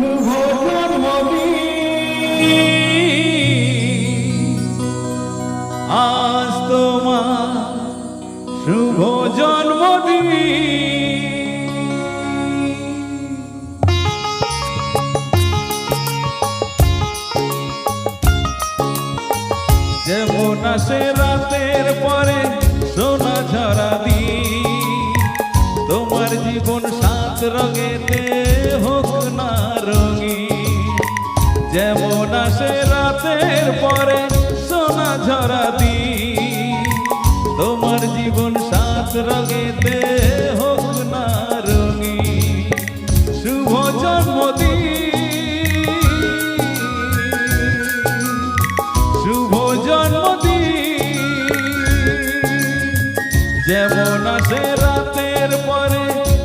শুভ জন্মদিন, আজ তোমার শুভ জন্মদিন। যেমন আসে রাতের পরে সোনা ঝরা দিন, তোমার জীবন সাত রঙেতে হোক না রঙিন। যেমন আসে রাতের পরে সোনা ঝরা দিন, তোমার জীবন সাত রঙেতে হোক